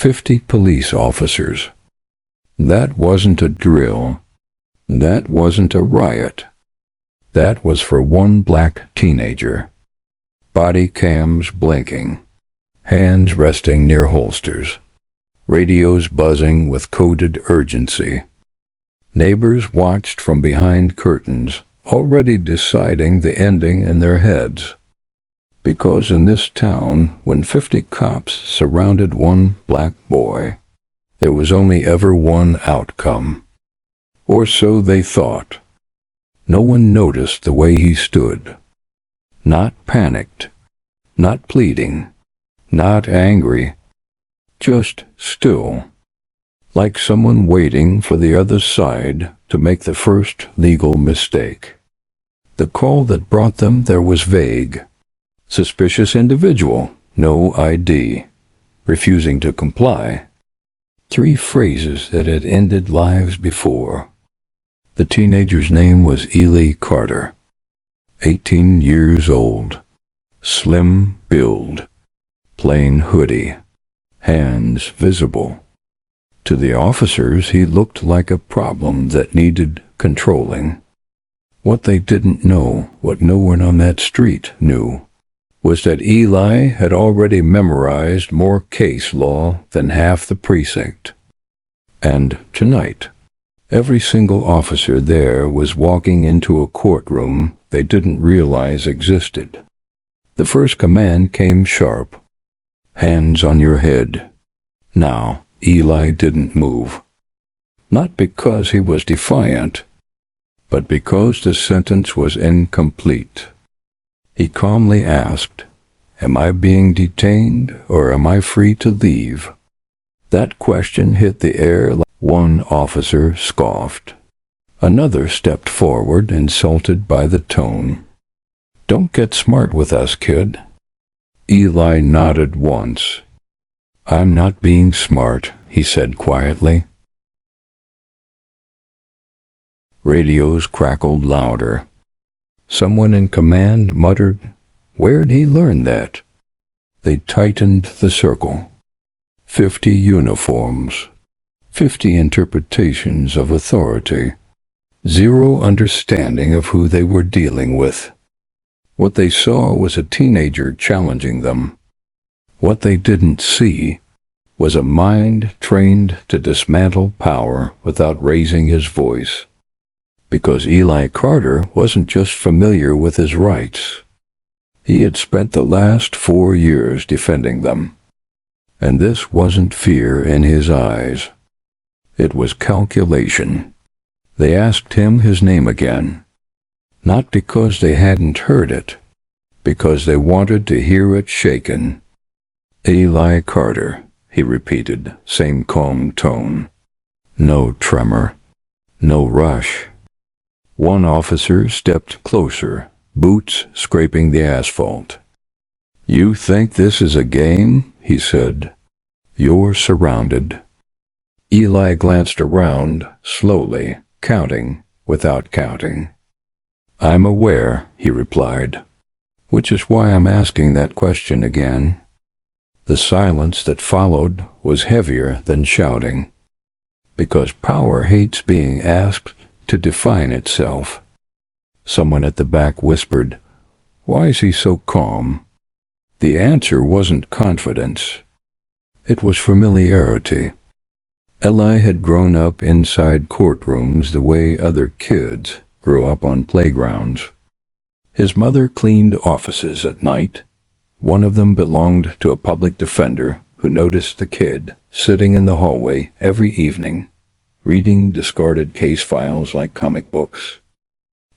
50 police officers. That wasn't a drill. That wasn't a riot. That was for one black teenager. Body cams blinking, hands resting near holsters, radios buzzing with coded urgency. Neighbors watched from behind curtains, already deciding the ending in their heads. Because in this town, when 50 cops surrounded one black boy, there was only ever one outcome. Or so they thought. No one noticed the way he stood. Not panicked, not pleading, not angry, just still, like someone waiting for the other side to make the first legal mistake. The call that brought them there was vague. Suspicious individual, no ID, refusing to comply. 3 phrases that had ended lives before. The teenager's name was Eli Carter, 18 years old, slim build, plain hoodie, hands visible. To the officers, he looked like a problem that needed controlling. What they didn't know, what no one on that street knew, was that Eli had already memorized more case law than half the precinct. And tonight, every single officer there was walking into a courtroom they didn't realize existed. The first command came sharp. Hands on your head. Now, Eli didn't move. Not because he was defiant, but because the sentence was incomplete. He calmly asked, "Am I being detained or am I free to leave?" That question hit the air like one officer scoffed. Another stepped forward, insulted by the tone. "Don't get smart with us, kid." Eli nodded once. "I'm not being smart," he said quietly. Radios crackled louder. Someone in command muttered, "Where'd he learn that?" They tightened the circle. 50 uniforms. 50 interpretations of authority. 0 understanding of who they were dealing with. What they saw was a teenager challenging them. What they didn't see was a mind trained to dismantle power without raising his voice. Because Eli Carter wasn't just familiar with his rights. He had spent the last 4 years defending them. And this wasn't fear in his eyes. It was calculation. They asked him his name again. Not because they hadn't heard it, because they wanted to hear it shaken. "Eli Carter," he repeated, same calm tone. No tremor, no rush. One officer stepped closer, boots scraping the asphalt. "You think this is a game?" he said. "You're surrounded." Eli glanced around, slowly, counting without counting. "I'm aware," he replied, "which is why I'm asking that question again." The silence that followed was heavier than shouting, because power hates being asked to define itself. Someone at the back whispered, "Why is he so calm?" The answer wasn't confidence. It was familiarity. Eli had grown up inside courtrooms the way other kids grew up on playgrounds. His mother cleaned offices at night. One of them belonged to a public defender who noticed the kid sitting in the hallway every evening, reading discarded case files like comic books.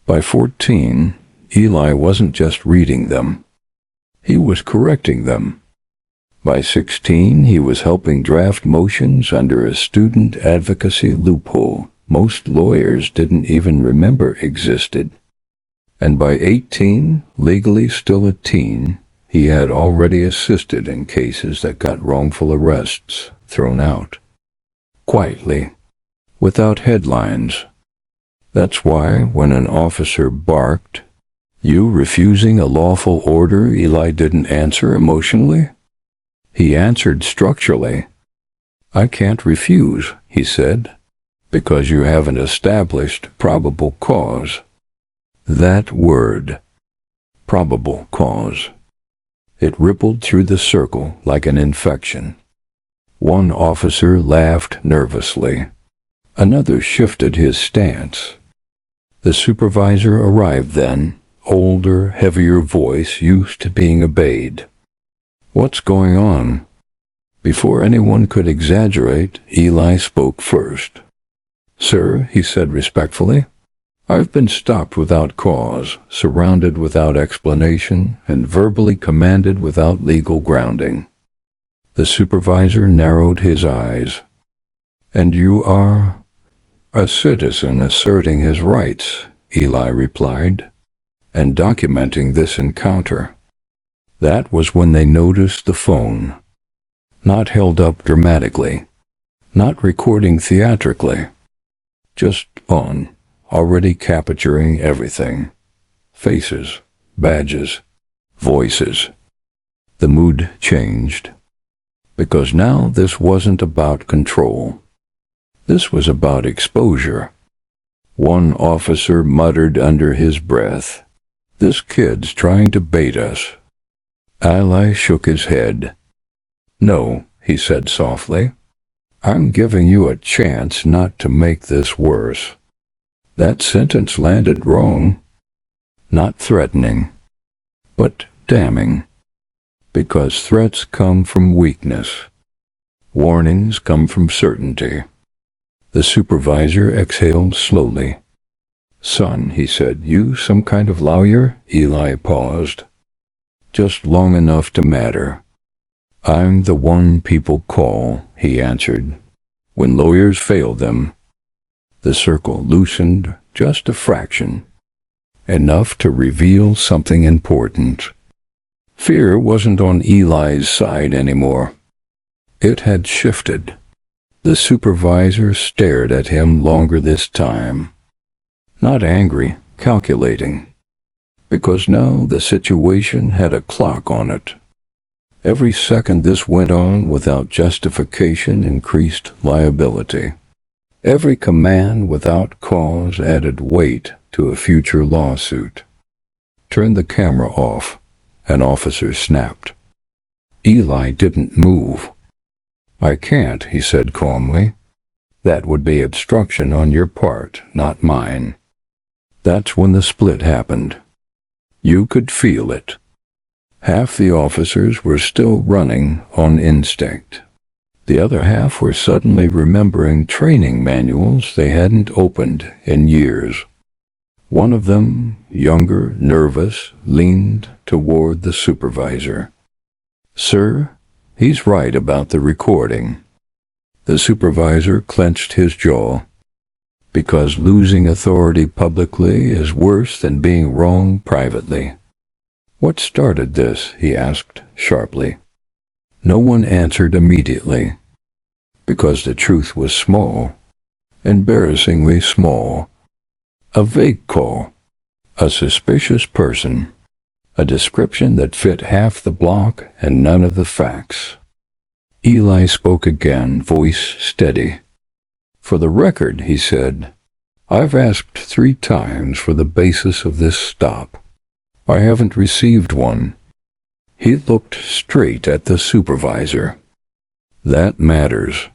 By 14, Eli wasn't just reading them. He was correcting them. By 16, he was helping draft motions under a student advocacy loophole most lawyers didn't even remember existed. And by 18, legally still a teen, he had already assisted in cases that got wrongful arrests thrown out. Quietly, without headlines. That's why when an officer barked, "You refusing a lawful order," Eli didn't answer emotionally. He answered structurally. "I can't refuse," he said, "because you haven't established probable cause." That word, probable cause. It rippled through the circle like an infection. One officer laughed nervously. Another shifted his stance. The supervisor arrived then, older, heavier voice used to being obeyed. "What's going on?" Before anyone could exaggerate, Eli spoke first. "Sir," he said respectfully, "I've been stopped without cause, surrounded without explanation, and verbally commanded without legal grounding." The supervisor narrowed his eyes. "And you are?" "A citizen asserting his rights," Eli replied, "and documenting this encounter." That was when they noticed the phone. Not held up dramatically, not recording theatrically, just on, already capturing everything. Faces, badges, voices. The mood changed. Because now this wasn't about control. This was about exposure. One officer muttered under his breath, "This kid's trying to bait us." Eli shook his head. "No," he said softly. "I'm giving you a chance not to make this worse." That sentence landed wrong. Not threatening, but damning. Because threats come from weakness. Warnings come from certainty. The supervisor exhaled slowly. "Son," he said, "you some kind of lawyer?" Eli paused. "Just long enough to matter." "I'm the one people call," he answered, "when lawyers fail them." The circle loosened just a fraction. Enough to reveal something important. Fear wasn't on Eli's side anymore. It had shifted. The supervisor stared at him longer this time. Not angry, calculating. Because now the situation had a clock on it. Every second this went on without justification increased liability. Every command without cause added weight to a future lawsuit. "Turn the camera off," an officer snapped. Eli didn't move. "I can't," he said calmly. "That would be obstruction on your part, not mine." That's when the split happened. You could feel it. Half the officers were still running on instinct. The other half were suddenly remembering training manuals they hadn't opened in years. One of them, younger, nervous, leaned toward the supervisor. "Sir, he's right about the recording." The supervisor clenched his jaw. Because losing authority publicly is worse than being wrong privately. "What started this?" he asked sharply. No one answered immediately. Because the truth was small, embarrassingly small. A vague call, a suspicious person, a description that fit half the block and none of the facts. Eli spoke again, voice steady. "For the record," he said, "I've asked 3 times for the basis of this stop. I haven't received one." He looked straight at the supervisor. "That matters."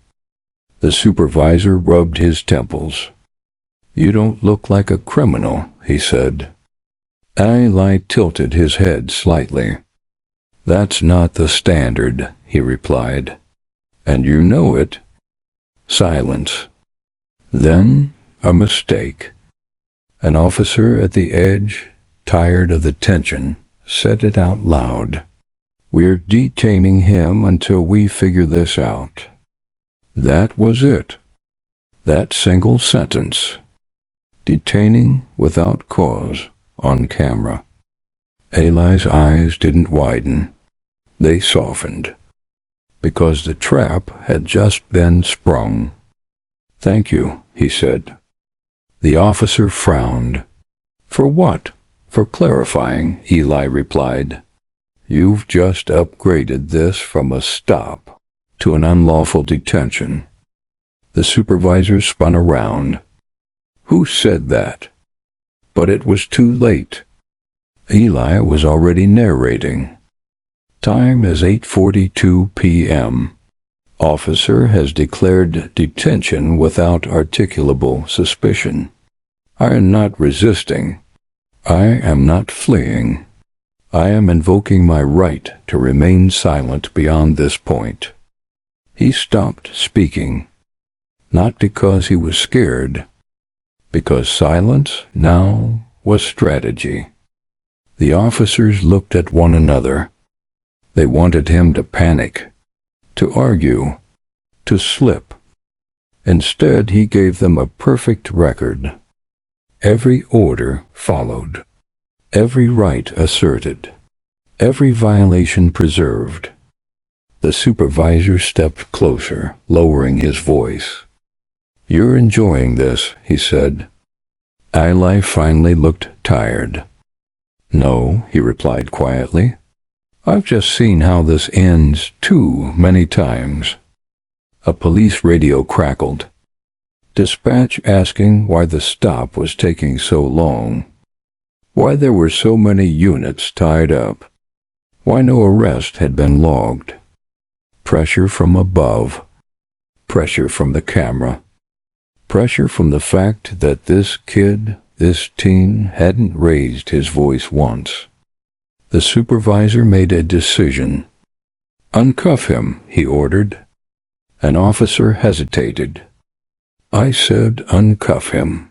The supervisor rubbed his temples. "You don't look like a criminal," he said. Eli tilted his head slightly. "That's not the standard," he replied. "And you know it." Silence. Then a mistake. An officer at the edge, tired of the tension, said it out loud. "We're detaining him until we figure this out." That was it. That single sentence. Detaining without cause, on camera. Eli's eyes didn't widen. They softened. Because the trap had just been sprung. "Thank you," he said. The officer frowned. "For what?" "For clarifying," Eli replied. "You've just upgraded this from a stop to an unlawful detention. The supervisor spun around. Who said that? But it was too late. Eli was already narrating. Time is 8:42 p.m. Officer has declared detention without articulable suspicion. I am not resisting. I am not fleeing. I am invoking my right to remain silent beyond this point. He stopped speaking, not because he was scared, because silence now was strategy. The officers looked at one another. They wanted him to panic, to argue, to slip. Instead, he gave them a perfect record. Every order followed, every right asserted, every violation preserved. The supervisor stepped closer, lowering his voice. "You're enjoying this," he said. Eli finally looked tired. "No," he replied quietly. "I've just seen how this ends too many times." A police radio crackled. Dispatch asking why the stop was taking so long. Why there were so many units tied up. Why no arrest had been logged. Pressure from above. Pressure from the camera. Pressure from the fact that this kid, this teen, hadn't raised his voice once. The supervisor made a decision. "Uncuff him," he ordered. An officer hesitated. "I said uncuff him."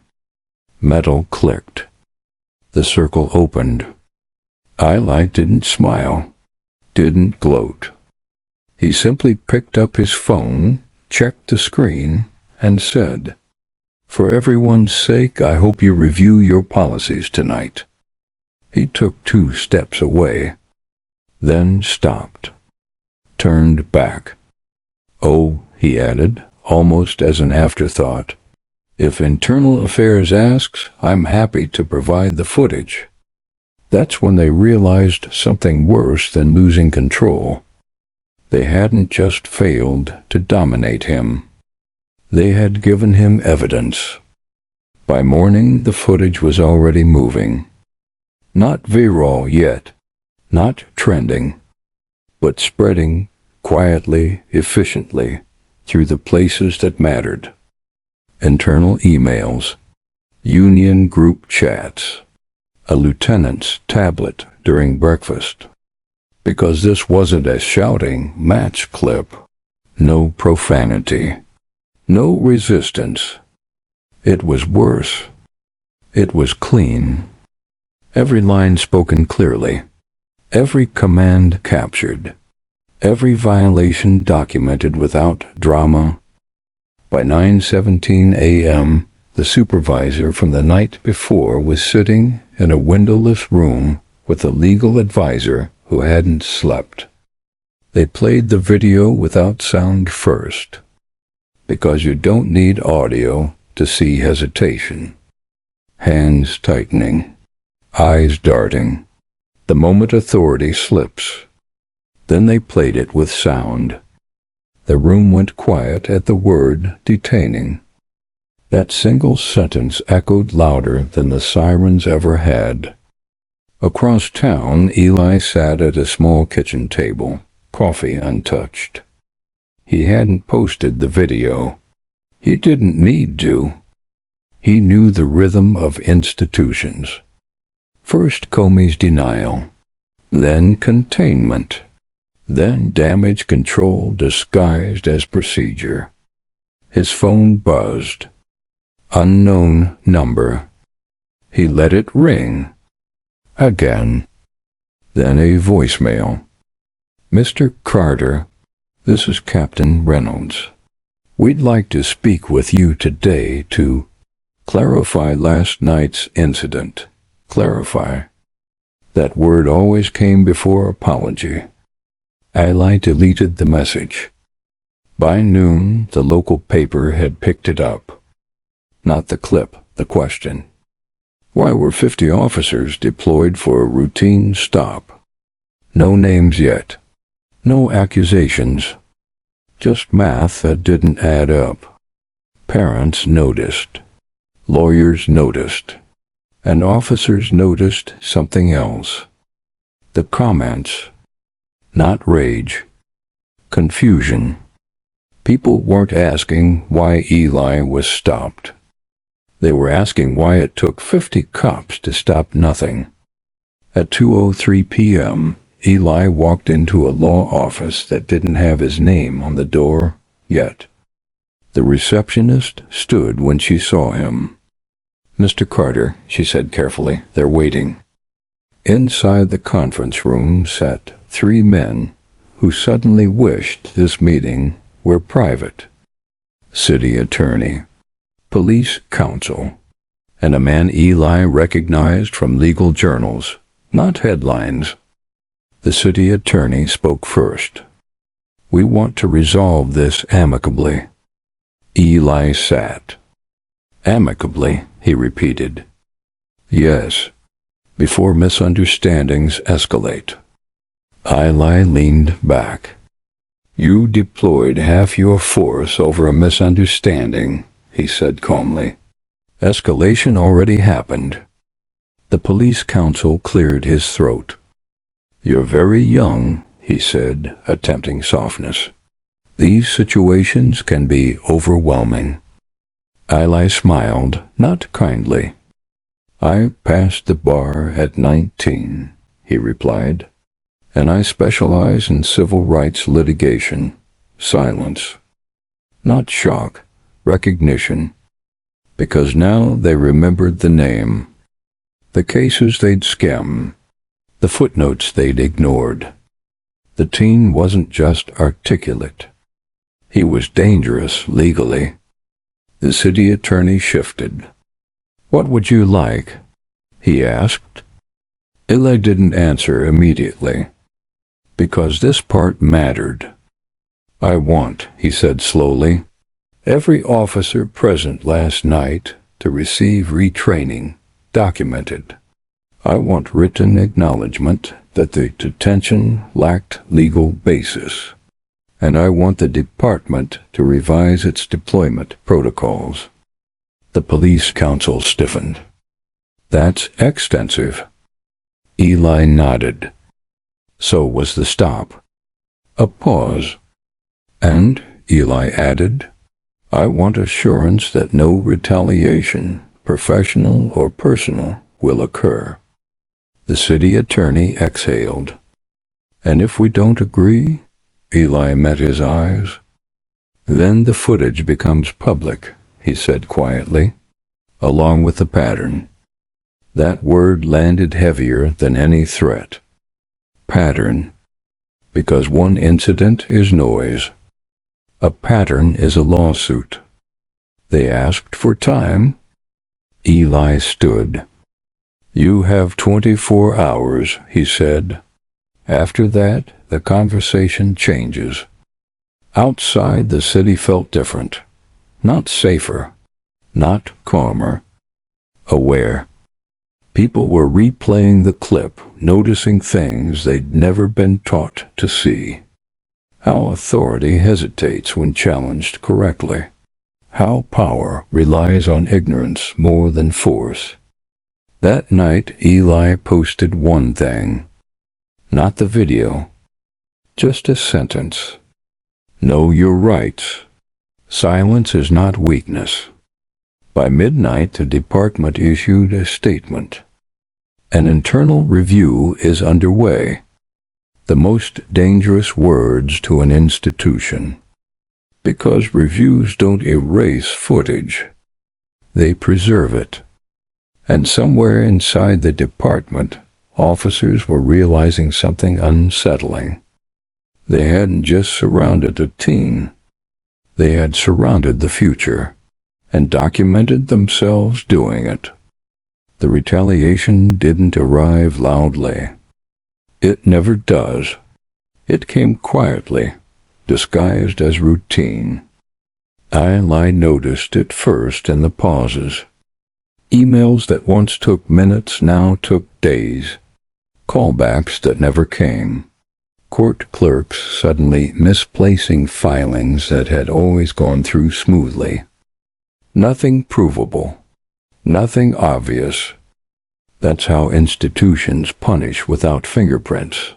Metal clicked. The circle opened. Eli didn't smile, didn't gloat. He simply picked up his phone, checked the screen, and said, "For everyone's sake, I hope you review your policies tonight." He took 2 steps away, then stopped, turned back. "Oh," he added, almost as an afterthought, "if Internal Affairs asks, I'm happy to provide the footage." That's when they realized something worse than losing control. They hadn't just failed to dominate him. They had given him evidence. By morning, the footage was already moving. Not viral yet, not trending, but spreading quietly, efficiently, through the places that mattered. Internal emails, union group chats, a lieutenant's tablet during breakfast. Because this wasn't a shouting match clip. No profanity. No resistance. It was worse. It was clean. Every line spoken clearly. Every command captured. Every violation documented without drama. By 9:17 a.m., the supervisor from the night before was sitting in a windowless room with a legal advisor who hadn't slept. They played the video without sound first, because you don't need audio to see hesitation. Hands tightening, eyes darting, the moment authority slips. Then they played it with sound. The room went quiet at the word detaining. That single sentence echoed louder than the sirens ever had. Across town, Eli sat at a small kitchen table, coffee untouched. He hadn't posted the video. He didn't need to. He knew the rhythm of institutions. First Comey's denial, then containment, then damage control disguised as procedure. His phone buzzed. Unknown number. He let it ring. Again. Then a voicemail. "Mr. Carter, this is Captain Reynolds. We'd like to speak with you today to clarify last night's incident." Clarify. That word always came before apology. Eli deleted the message. By noon, the local paper had picked it up. Not the clip, the question. Why were 50 officers deployed for a routine stop? No names yet. No accusations. Just math that didn't add up. Parents noticed. Lawyers noticed. And officers noticed something else. The comments. Not rage. Confusion. People weren't asking why Eli was stopped. They were asking why it took 50 cops to stop nothing. At 2:03 p.m., Eli walked into a law office that didn't have his name on the door yet. The receptionist stood when she saw him. "Mr. Carter," she said carefully, "they're waiting." Inside the conference room sat 3 men who suddenly wished this meeting were private. City attorney, police counsel, and a man Eli recognized from legal journals, not headlines. The city attorney spoke first. "We want to resolve this amicably." Eli sat. "Amicably," he repeated. "Yes, before misunderstandings escalate." Eli leaned back. "You deployed half your force over a misunderstanding," he said calmly. "Escalation already happened." The police counsel cleared his throat. "You're very young," he said, attempting softness. "These situations can be overwhelming." Eli smiled, not kindly. "I passed the bar at 19, he replied, "and I specialize in civil rights litigation." Silence. Not shock, recognition. Because now they remembered the name. The cases they'd skimmed. The footnotes they'd ignored. The teen wasn't just articulate. He was dangerous legally. The city attorney shifted. "What would you like?" he asked. Eli didn't answer immediately, because this part mattered. "I want," he said slowly, "every officer present last night to receive retraining, documented. I want written acknowledgement that the detention lacked legal basis. And I want the department to revise its deployment protocols." The police counsel stiffened. "That's extensive." Eli nodded. So was the stop. A pause. "And," Eli added, "I want assurance that no retaliation, professional or personal, will occur." The city attorney exhaled. "And if we don't agree?" Eli met his eyes. "Then the footage becomes public," he said quietly, "along with the pattern." That word landed heavier than any threat. Pattern. Because one incident is noise. A pattern is a lawsuit. They asked for time. Eli stood. "You have 24 hours, he said. After that, the conversation changes." Outside, the city felt different. Not safer. Not calmer. Aware. People were replaying the clip, noticing things they'd never been taught to see. How authority hesitates when challenged correctly. How power relies on ignorance more than force. That night, Eli posted one thing. Not the video. Just a sentence. "Know your rights. Silence is not weakness." By midnight, the department issued a statement. An internal review is underway. The most dangerous words to an institution. Because reviews don't erase footage. They preserve it. And somewhere inside the department, officers were realizing something unsettling. They hadn't just surrounded a teen. They had surrounded the future, and documented themselves doing it. The retaliation didn't arrive loudly. It never does. It came quietly, disguised as routine. Eli noticed it first in the pauses. Emails that once took minutes now took days. Callbacks that never came. Court clerks suddenly misplacing filings that had always gone through smoothly. Nothing provable. Nothing obvious. That's how institutions punish without fingerprints.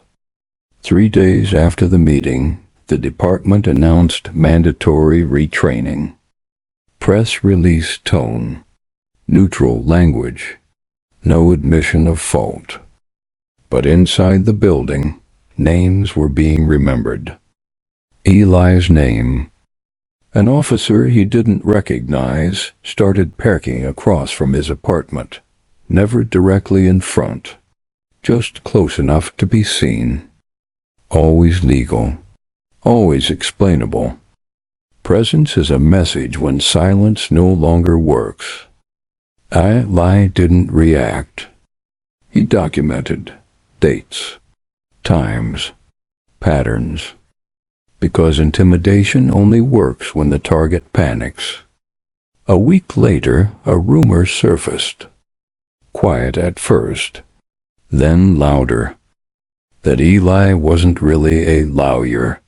3 days after the meeting, the department announced mandatory retraining. Press release tone. Neutral language. No admission of fault. But inside the building, names were being remembered. Eli's name. An officer he didn't recognize started parking across from his apartment, never directly in front, just close enough to be seen. Always legal, always explainable. Presence is a message when silence no longer works. Eli didn't react. He documented dates, times, patterns. Because intimidation only works when the target panics. A week later, a rumor surfaced. Quiet at first, then louder. That Eli wasn't really a lawyer.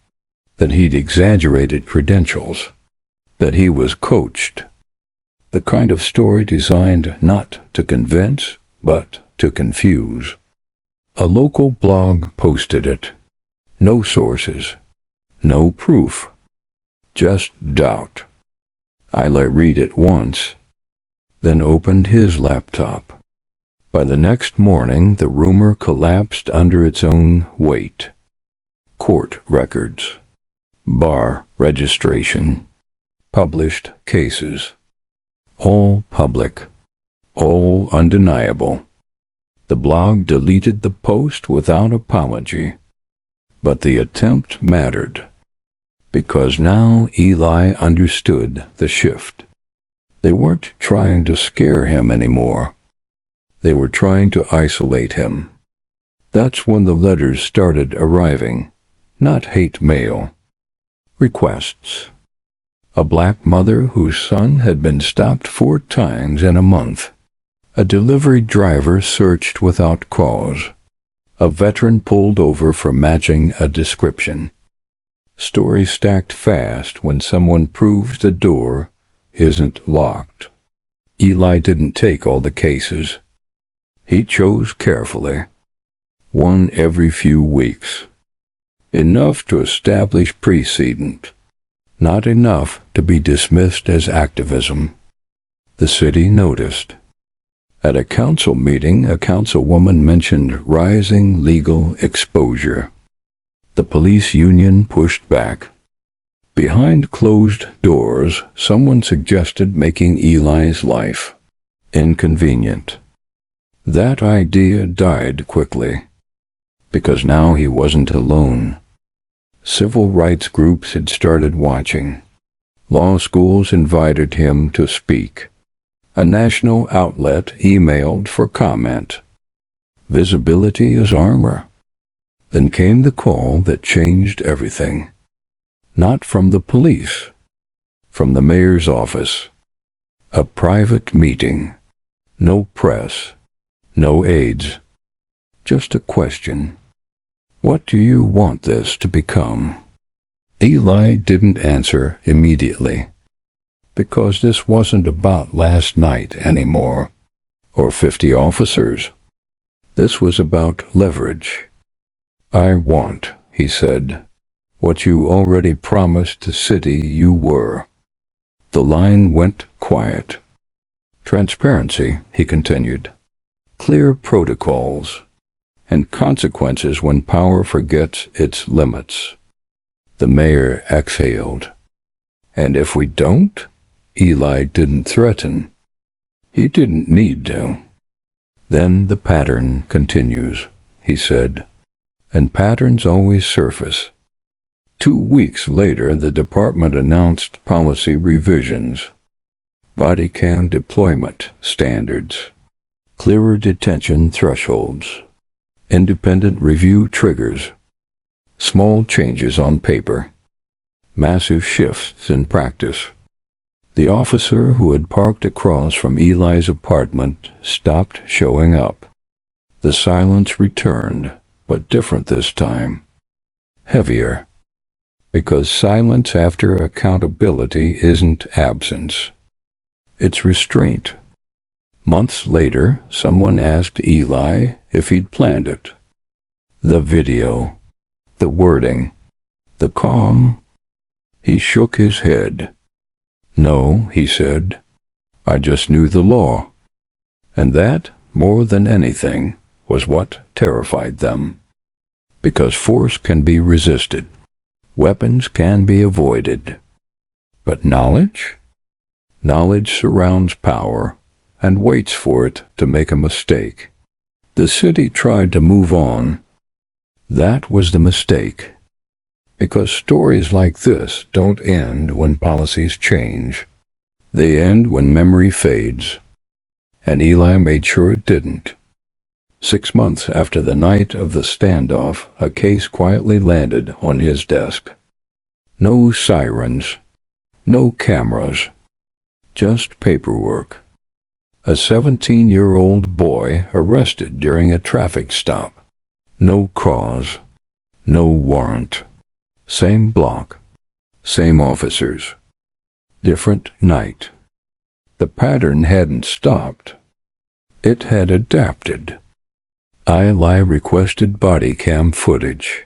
That he'd exaggerated credentials. That he was coached. The kind of story designed not to convince, but to confuse. A local blog posted it. No sources. No proof. Just doubt. Eli read it once, then opened his laptop. By the next morning, the rumor collapsed under its own weight. Court records. Bar registration. Published cases. All public. All undeniable. The blog deleted the post without apology. But the attempt mattered. Because now Eli understood the shift. They weren't trying to scare him anymore. They were trying to isolate him. That's when the letters started arriving, not hate mail. Requests. A black mother whose son had been stopped 4 times in a month. A delivery driver searched without cause. A veteran pulled over for matching a description. Stories stacked fast when someone proves the door isn't locked. Eli didn't take all the cases. He chose carefully. One every few weeks. Enough to establish precedent. Not enough to be dismissed as activism. The city noticed. At a council meeting, a councilwoman mentioned rising legal exposure. The police union pushed back. Behind closed doors, someone suggested making Eli's life inconvenient. That idea died quickly, because now he wasn't alone. Civil rights groups had started watching. Law schools invited him to speak. A national outlet emailed for comment. Visibility is armor. Then came the call that changed everything. Not from the police, from the mayor's office. A private meeting. No press, no aides. Just a question. What do you want this to become? Eli didn't answer immediately. Because this wasn't about last night anymore, or 50 officers. This was about leverage. I want, he said, what you already promised the city you were. The line went quiet. Transparency, he continued. Clear protocols, and consequences when power forgets its limits. The mayor exhaled. And if we don't? Eli didn't threaten. He didn't need to. Then the pattern continues, he said. And patterns always surface. 2 weeks later, the department announced policy revisions. Body cam deployment standards. Clearer detention thresholds. Independent review triggers. Small changes on paper. Massive shifts in practice. The officer who had parked across from Eli's apartment stopped showing up. The silence returned, but different this time. heavier. Because silence after accountability isn't absence. It's restraint. Months later, someone asked Eli if he'd planned it. The video, the wording, the calm. He shook his head. No, he said, I just knew the law. And that, more than anything, was what terrified them. Because force can be resisted. Weapons can be avoided. But knowledge? Knowledge surrounds power and waits for it to make a mistake. The city tried to move on. That was the mistake. Because stories like this don't end when policies change. They end when memory fades. And Eli made sure it didn't. 6 months after the night of the standoff, a case quietly landed on his desk. No sirens, no cameras, just paperwork. A 17-year-old boy arrested during a traffic stop. No cause, no warrant. Same block, same officers. Different night. The pattern hadn't stopped. It had adapted. Eli requested body cam footage.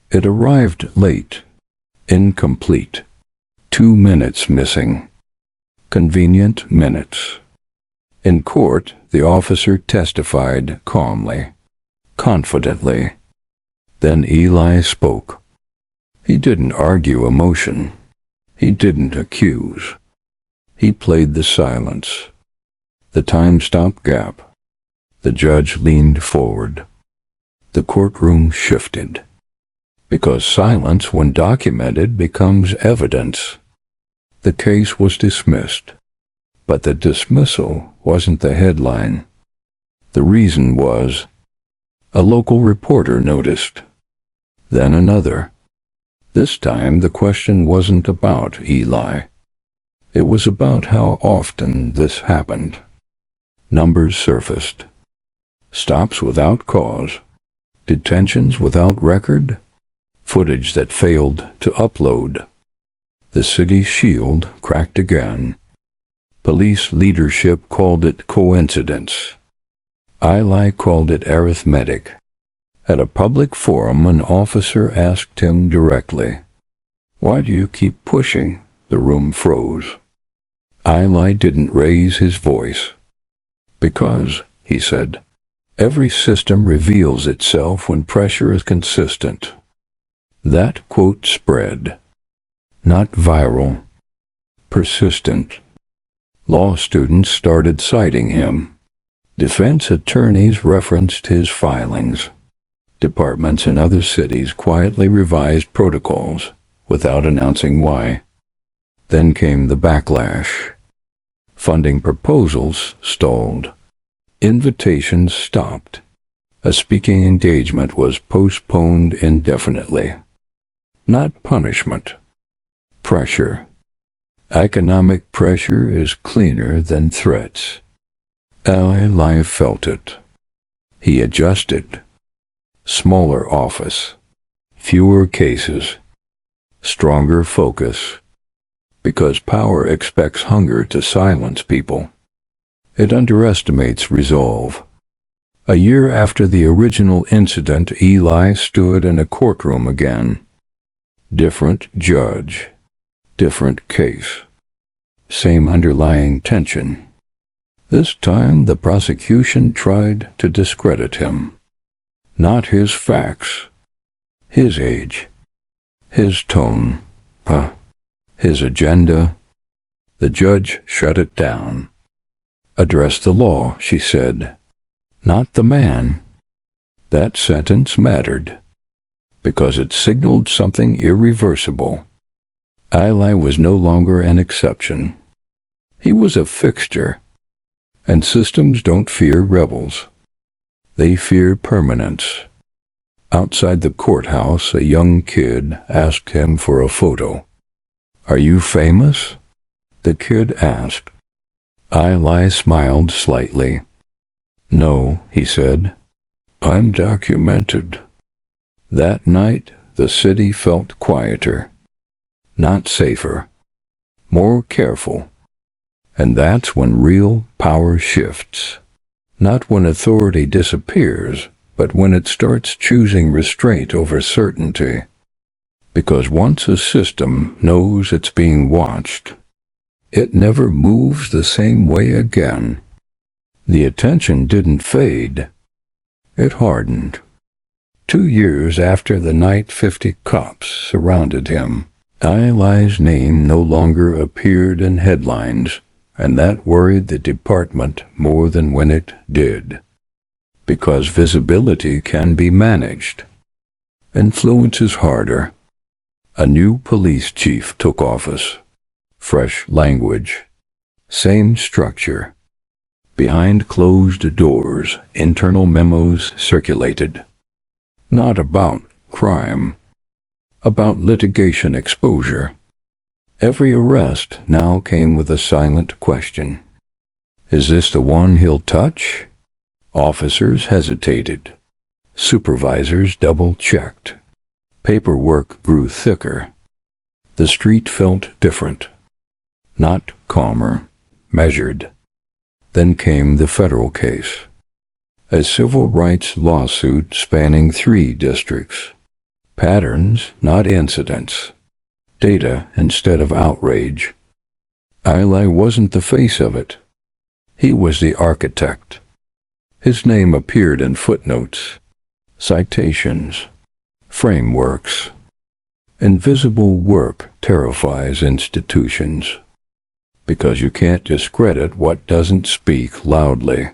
It arrived late, incomplete, 2 minutes missing. Convenient minutes. In court, the officer testified calmly, confidently. Then Eli spoke. He didn't argue emotion. He didn't accuse. He played the silence. The time-stop gap. The judge leaned forward. The courtroom shifted. Because silence, when documented, becomes evidence. The case was dismissed. But the dismissal wasn't the headline. The reason was, a local reporter noticed. Then another. This time the question wasn't about Eli. It was about how often this happened. Numbers surfaced. Stops without cause. Detentions without record. Footage that failed to upload. The city's shield cracked again. Police leadership called it coincidence. Eli called it arithmetic. At a public forum, an officer asked him directly, "Why do you keep pushing?" The room froze. Eli didn't raise his voice. "Because," he said, "every system reveals itself when pressure is consistent." That quote spread. Not viral. Persistent. Law students started citing him. Defense attorneys referenced his filings. Departments in other cities quietly revised protocols without announcing why. Then came the backlash. Funding proposals stalled. Invitations stopped. A speaking engagement was postponed indefinitely. Not punishment. Pressure. Economic pressure is cleaner than threats. Eli felt it. He adjusted. Smaller office. Fewer cases. Stronger focus. Because power expects hunger to silence people. It underestimates resolve. A year after the original incident, Eli stood in a courtroom again. Different judge. Different case. Same underlying tension. This time the prosecution tried to discredit him. Not his facts. His age. His tone. His agenda. The judge shut it down. "Address the law," she said. "Not the man." That sentence mattered. Because it signaled something irreversible. Eli was no longer an exception. He was a fixture. And systems don't fear rebels. They fear permanence. Outside the courthouse, a young kid asked him for a photo. "Are you famous?" the kid asked. Eli smiled slightly. "No," he said. "I'm documented." That night, the city felt quieter, not safer, more careful. And that's when real power shifts. Not when authority disappears, but when it starts choosing restraint over certainty. Because once a system knows it's being watched, it never moves the same way again. The attention didn't fade. It hardened. 2 years after the night 50 cops surrounded him, Eli's name no longer appeared in headlines, and that worried the department more than when it did. Because visibility can be managed. Influence is harder. A new police chief took office. Fresh language. Same structure. Behind closed doors, internal memos circulated. Not about crime. About litigation exposure. Every arrest now came with a silent question. Is this the one he'll touch? Officers hesitated. Supervisors double-checked. Paperwork grew thicker. The street felt different. Not calmer, measured. Then came the federal case. A civil rights lawsuit spanning 3 districts. Patterns, not incidents. Data instead of outrage. Eli wasn't the face of it. He was the architect. His name appeared in footnotes, citations, frameworks. Invisible work terrifies institutions, because you can't discredit what doesn't speak loudly.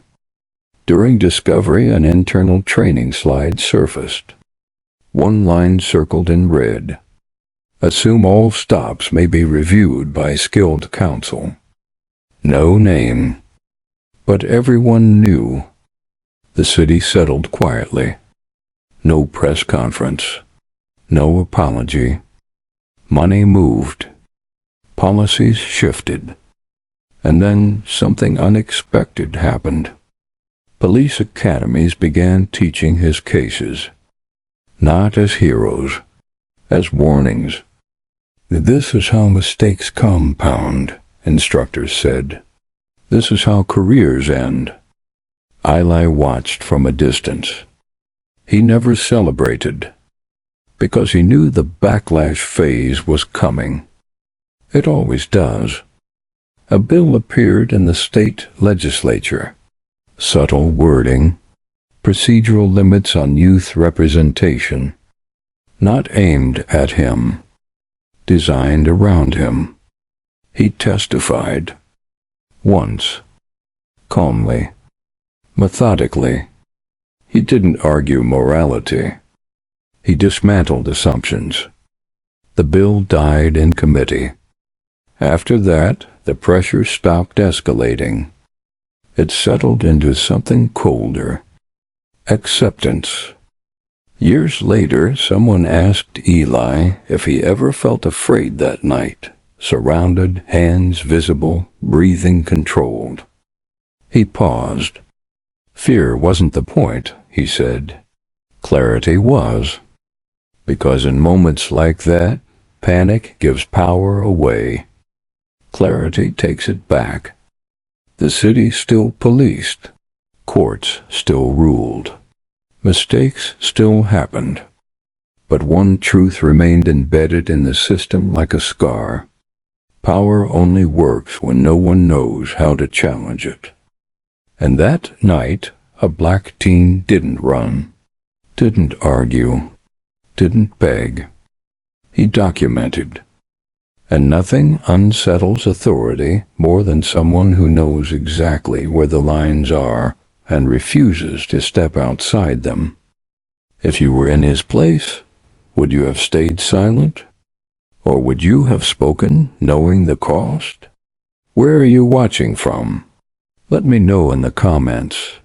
During discovery, an internal training slide surfaced. One line circled in red. Assume all stops may be reviewed by skilled counsel. No name. But everyone knew. The city settled quietly. No press conference. No apology. Money moved. Policies shifted. And then something unexpected happened. Police academies began teaching his cases. Not as heroes, as warnings. This is how mistakes compound, instructors said. This is how careers end. Eli watched from a distance. He never celebrated, because he knew the backlash phase was coming. It always does. A bill appeared in the state legislature. Subtle wording, procedural limits on youth representation, not aimed at him, designed around him. He testified. Once. Calmly. Methodically. He didn't argue morality. He dismantled assumptions. The bill died in committee. After that, the pressure stopped escalating. It settled into something colder. Acceptance. Years later, someone asked Eli if he ever felt afraid that night, surrounded, hands visible, breathing controlled. He paused. Fear wasn't the point, he said. Clarity was. Because in moments like that, panic gives power away. Clarity takes it back. The city still policed. Courts still ruled. Mistakes still happened. But one truth remained embedded in the system like a scar. Power only works when no one knows how to challenge it. And that night, a black teen didn't run, didn't argue, didn't beg. He documented. And nothing unsettles authority more than someone who knows exactly where the lines are and refuses to step outside them. If you were in his place, would you have stayed silent? Or would you have spoken, knowing the cost? Where are you watching from? Let me know in the comments.